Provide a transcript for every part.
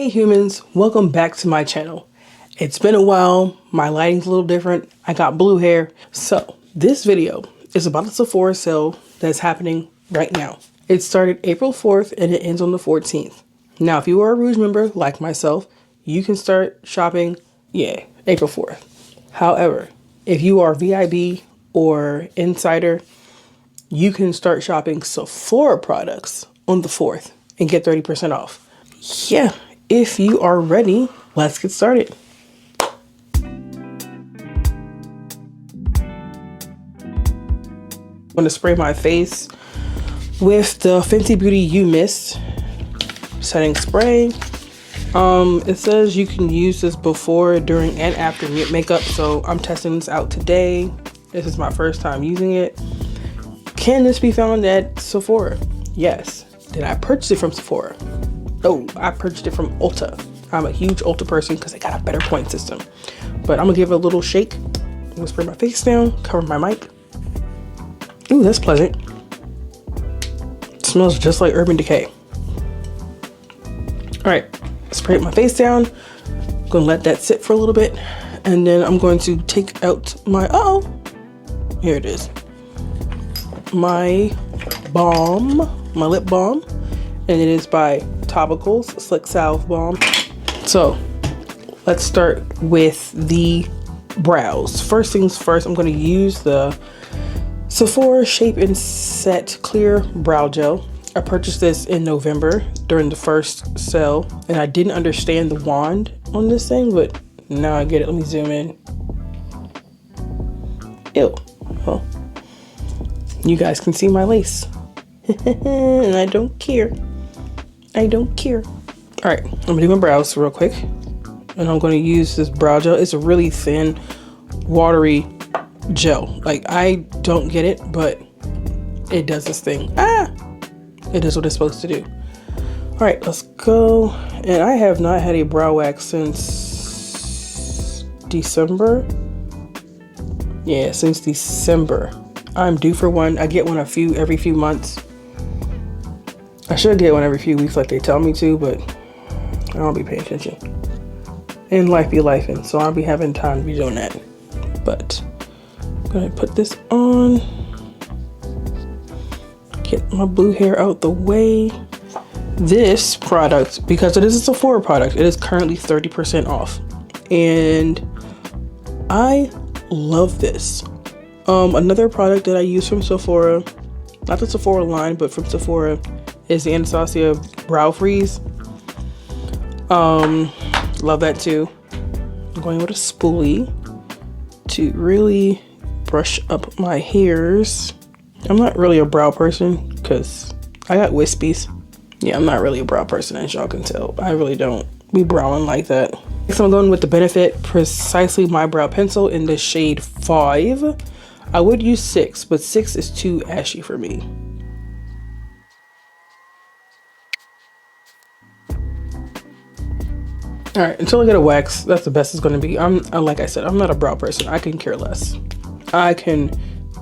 Hey humans, welcome back to my channel. It's been a while, my lighting's a little different, I got blue hair. So this video is about the Sephora sale that's happening right now. It started April 4th and it ends on the 14th. Now if you are a Rouge member like myself, you can start shopping, April 4th. However, if you are VIB or Insider, you can start shopping Sephora products on the 4th and get 30% off. Yeah. If you are ready, let's get started. I'm going to spray my face with the Fenty Beauty You Mist setting spray. It says you can use this before, during, and after makeup, so I'm testing this out today. This is my first time using it. Can this be found at Sephora? Yes. Did I purchase it from Sephora? No, I purchased it from Ulta. I'm a huge Ulta person because they got a better point system. But I'm gonna give it a little shake. I'm gonna spray my face down, cover my mic. Ooh, that's pleasant. It smells just like Urban Decay. All right, spray my face down. I'm gonna let that sit for a little bit. And then I'm going to take out my, here it is. My balm, my lip balm. And it is by Topicals Slick Salve Balm. So let's start with the brows. First things first, I'm going to use the Sephora Shape and Set Clear Brow Gel. I purchased this in November during the first sale, and I didn't understand the wand on this thing, but now I get it. Let me zoom in. Ew. Well, you guys can see my lace. And I don't care. I don't care. All right, I'm gonna do my brows real quick. And I'm gonna use this brow gel. It's a really thin, watery gel. Like, I don't get it, but it does this thing. It does what it's supposed to do. All right, let's go. And I have not had a brow wax since December. Yeah, since December. I'm due for one. I get one every few months. I should get one every few weeks like they tell me to, but I don't be paying attention. And life be lifing, so I'll be having time to be doing that. But I'm gonna put this on. Get my blue hair out the way. This product, because it is a Sephora product, it is currently 30% off. And I love this. Another product that I use from Sephora, not the Sephora line, but from Sephora, is the Anastasia Brow Freeze. Love that too. I'm going with a spoolie to really brush up my hairs. I'm not really a brow person because I got wispies. Yeah, I'm not really a brow person, as y'all can tell. I really don't be browing like that. Next, I'm going with the Benefit Precisely My Brow Pencil in the shade 5. I would use 6, but 6 is too ashy for me. All right, until I get a wax, that's the best it's going to be. Like I said, I'm not a brow person. I can care less. I can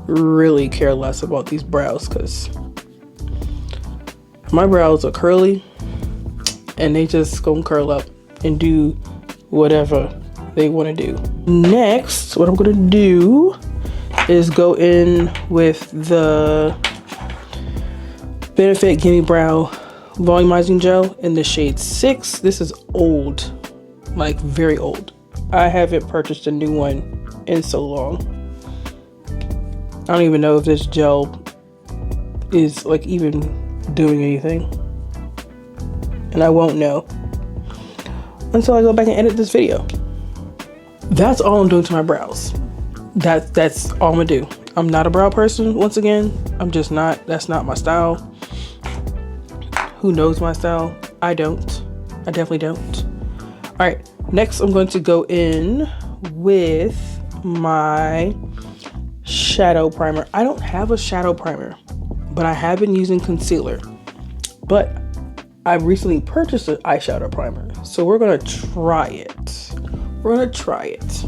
really care less about these brows because my brows are curly and they just gonna curl up and do whatever they want to do. Next, what I'm going to do is go in with the Benefit Gimme Brow Volumizing Gel in the shade 6. This is old. Like, very old. I haven't purchased a new one in so long. I don't even know if this gel is like even doing anything. And I won't know until I go back and edit this video. That's all I'm doing to my brows. That's all I'm gonna do. I'm not a brow person, once again. I'm just not. That's not my style. Who knows my style? I don't. I definitely don't. All right, next I'm going to go in with my shadow primer. I don't have a shadow primer, but I have been using concealer. But I recently purchased an eyeshadow primer, so we're gonna try it. We're gonna try it.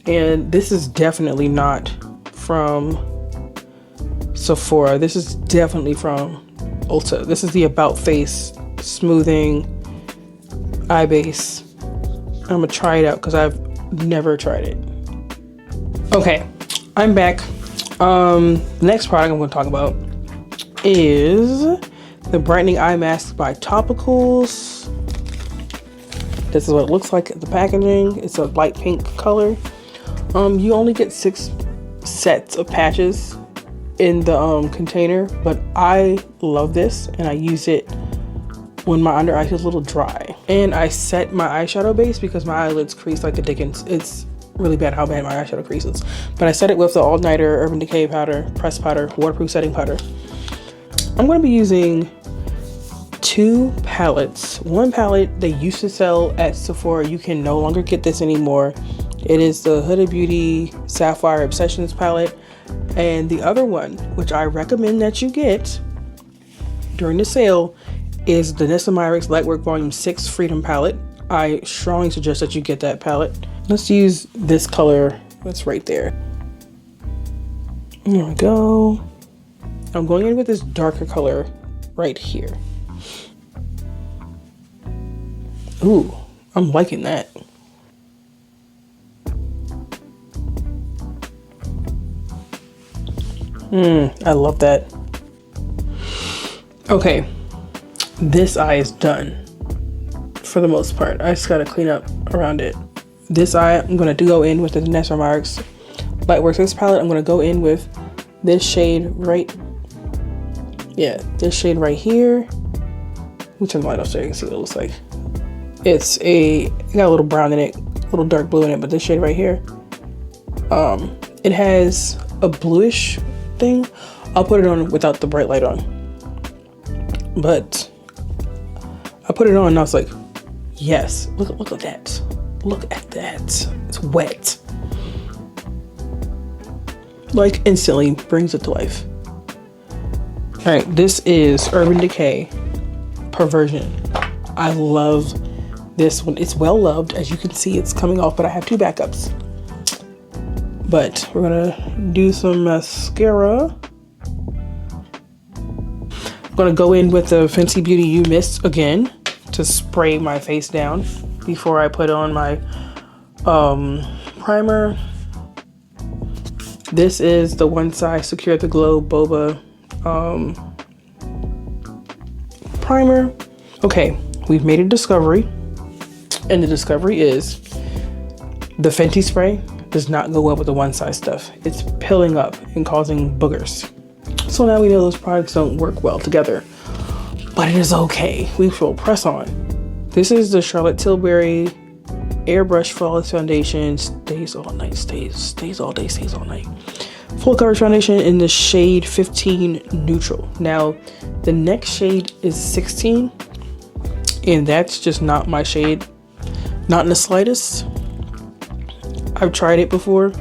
And this is definitely not from Sephora. This is definitely from Ulta. This is the About Face Smoothing eye base. I'm gonna try it out because I've never tried it. Okay, I'm back. The next product I'm gonna talk about is the Brightening Eye Mask by Topicals. This is what it looks like at the packaging. It's a light pink color. You only get 6 sets of patches in the container, but I love this and I use it when my under eye feels a little dry. And I set my eyeshadow base because my eyelids crease like the dickens. It's really bad how bad my eyeshadow creases. But I set it with the Allnighter Urban Decay powder, pressed powder, waterproof setting powder. I'm going to be using 2 palettes. One palette they used to sell at Sephora. You can no longer get this anymore. It is the Huda Beauty Sapphire Obsessions palette. And the other one, which I recommend that you get during the sale, is the Danessa Myricks Lightwork Volume 6 Freedom palette. I strongly suggest that you get that palette. Let's use this color that's right there. There we go. I'm going in with this darker color right here. Ooh, I'm liking that. I love that. Okay, this eye is done for the most part. I just gotta clean up around it. This eye, I'm gonna go in with the Danessa Myricks Lightwork 6 palette. I'm gonna go in with this shade right, this shade right here. Let me turn the light off so you can see what it looks like. It got a little brown in it, a little dark blue in it, but this shade right here, it has a bluish thing. I'll put it on without the bright light on, but I put it on and I was like, yes, look at that. Look at that. It's wet. Like instantly brings it to life. All right, this is Urban Decay Perversion. I love this one. It's well loved. As you can see, it's coming off, but I have 2 backups. But we're gonna do some mascara. I'm gonna go in with the Fenty Beauty You Mist again to spray my face down before I put on my primer. This is the One Size Secure the Glow Boba primer. Okay, we've made a discovery, and the discovery is the Fenty spray does not go well with the One Size stuff. It's pilling up and causing boogers. So now we know those products don't work well together, but it is okay. We will press on. This is the Charlotte Tilbury Airbrush Flawless Foundation. Stays all night, stays all day, stays all night. Full coverage foundation in the shade 15 Neutral. Now, the next shade is 16, and that's just not my shade. Not in the slightest. I've tried it before.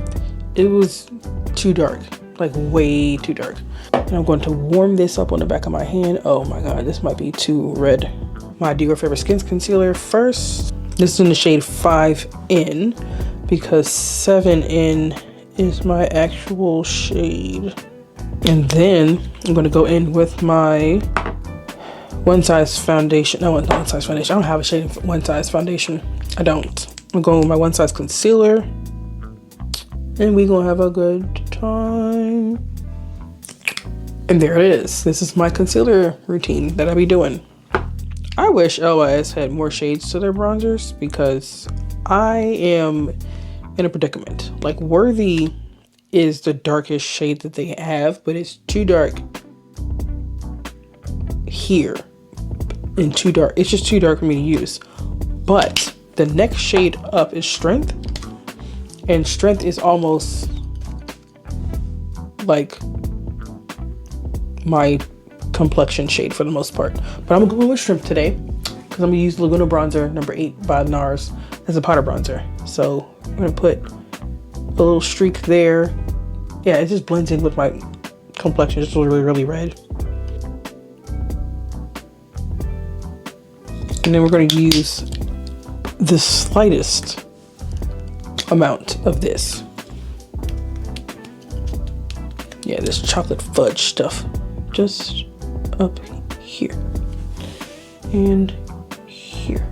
It was too dark, like way too dark. And I'm going to warm this up on the back of my hand. Oh my God, this might be too red. My Do Your Favorite Skin Concealer first. This is in the shade 5N because 7N is my actual shade. And then I'm going to go in with my One Size foundation. No, not One Size foundation. I don't have a shade of One Size foundation. I don't. I'm going with my One Size concealer. And we're going to have a good time. And there it is. This is my concealer routine that I be doing. I wish LYS had more shades to their bronzers because I am in a predicament. Like, Worthy is the darkest shade that they have, but it's too dark here and too dark. It's just too dark for me to use. But the next shade up is Strength, and Strength is almost like my complexion shade for the most part. But I'm going with Strength today because I'm gonna use Laguna Bronzer number 8 by NARS as a powder bronzer. So I'm gonna put a little streak there. Yeah, it just blends in with my complexion. It's really, really red. And then we're gonna use the slightest amount of this. Yeah, this chocolate fudge stuff. Just up here and here.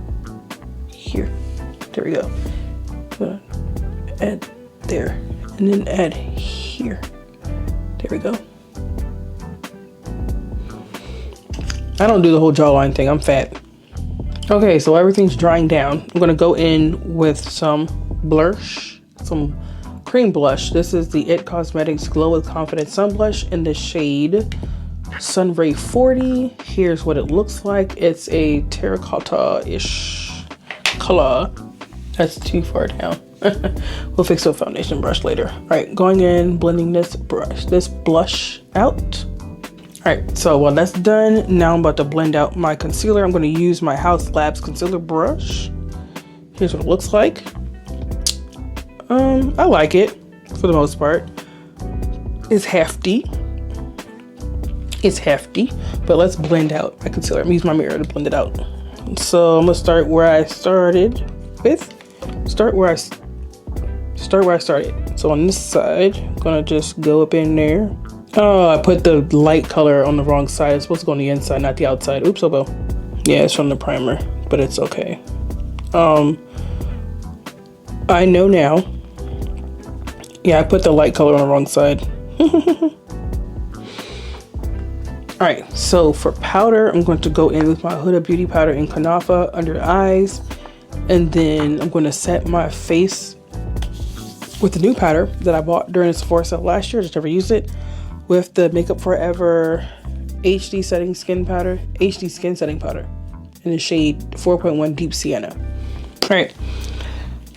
here. There we go. Add there, and then add here. There we go. I don't do the whole jawline thing, I'm fat. Okay, so everything's drying down. I'm gonna go in with some blush, some cream blush. This is the IT Cosmetics Glow with Confidence Sun Blush in the shade Sunray 40. Here's what it looks like. It's a terracotta-ish color. That's too far down. We'll fix the foundation brush later. All right, going in, blending this blush out. All right, so while that's done, now I'm about to blend out my concealer. I'm going to use my House Labs concealer brush. Here's what it looks like. I like it for the most part. It's hefty. It's hefty, but let's blend out my concealer. I'm gonna use my mirror to blend it out. So I'm gonna start where I started with. Start where I started. So on this side, I'm gonna just go up in there. Oh, I put the light color on the wrong side. It's supposed to go on the inside, not the outside. Oops, oh well. Yeah, it's from the primer, but it's okay. I know now. Yeah, I put the light color on the wrong side. Alright, so for powder, I'm going to go in with my Huda Beauty powder in Kanafa under the eyes. And then I'm going to set my face with the new powder that I bought during the Sephora sale last year. Just never used it. With the Makeup Forever HD Setting Skin Powder. HD Skin Setting Powder. In the shade 4.1 Deep Sienna. Alright.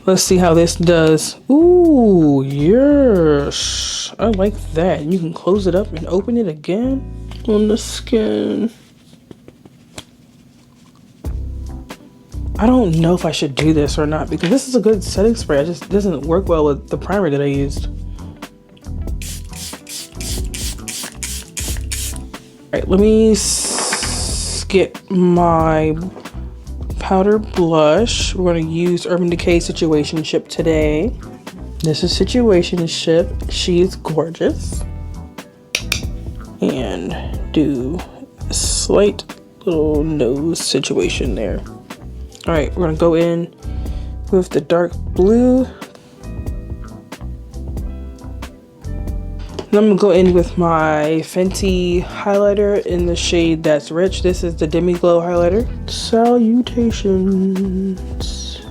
Let's see how this does. Ooh, yes. I like that. You can close it up and open it again on the skin. I don't know if I should do this or not because this is a good setting spray. It just doesn't work well with the primer that I used. Alright, let me get my powder blush. We're going to use Urban Decay Situationship today. This is Situationship. She is gorgeous. And do a slight little nose situation there. Alright, we're going to go in with the dark blue. Then I'm going to go in with my Fenty highlighter in the shade That's Rich. This is the Demi Glow highlighter. Salutations.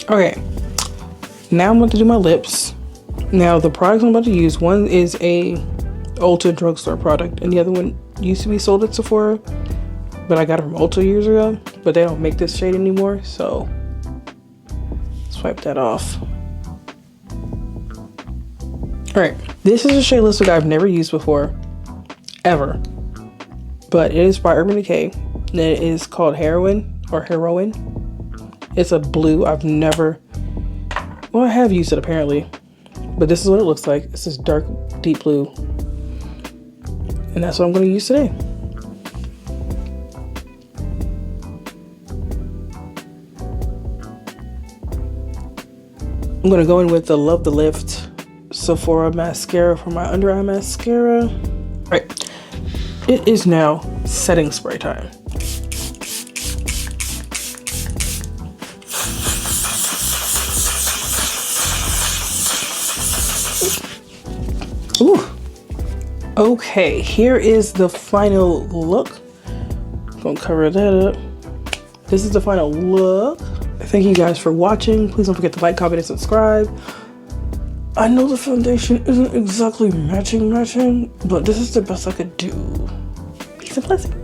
Okay, now I'm going to do my lips. Now the products I'm about to use, one is a Ulta drugstore product and the other one used to be sold at Sephora, but I got it from Ulta years ago, but they don't make this shade anymore, so swipe that off. Alright, this is a shade lipstick I've never used before, ever, but it is by Urban Decay, and it is called Heroin, or Heroin. It's a blue. I've never, well, I have used it apparently, but this is what it looks like. It's this dark, deep blue, and that's what I'm going to use today. I'm going to go in with the Love the Lift Sephora mascara for my under eye mascara. Right, it is now setting spray time. Ooh. Okay, here is the final look. Gonna cover that up. This is the final look. Thank you guys for watching. Please don't forget to like, comment, and subscribe. I know the foundation isn't exactly matching, but this is the best I could do. Peace and blessings.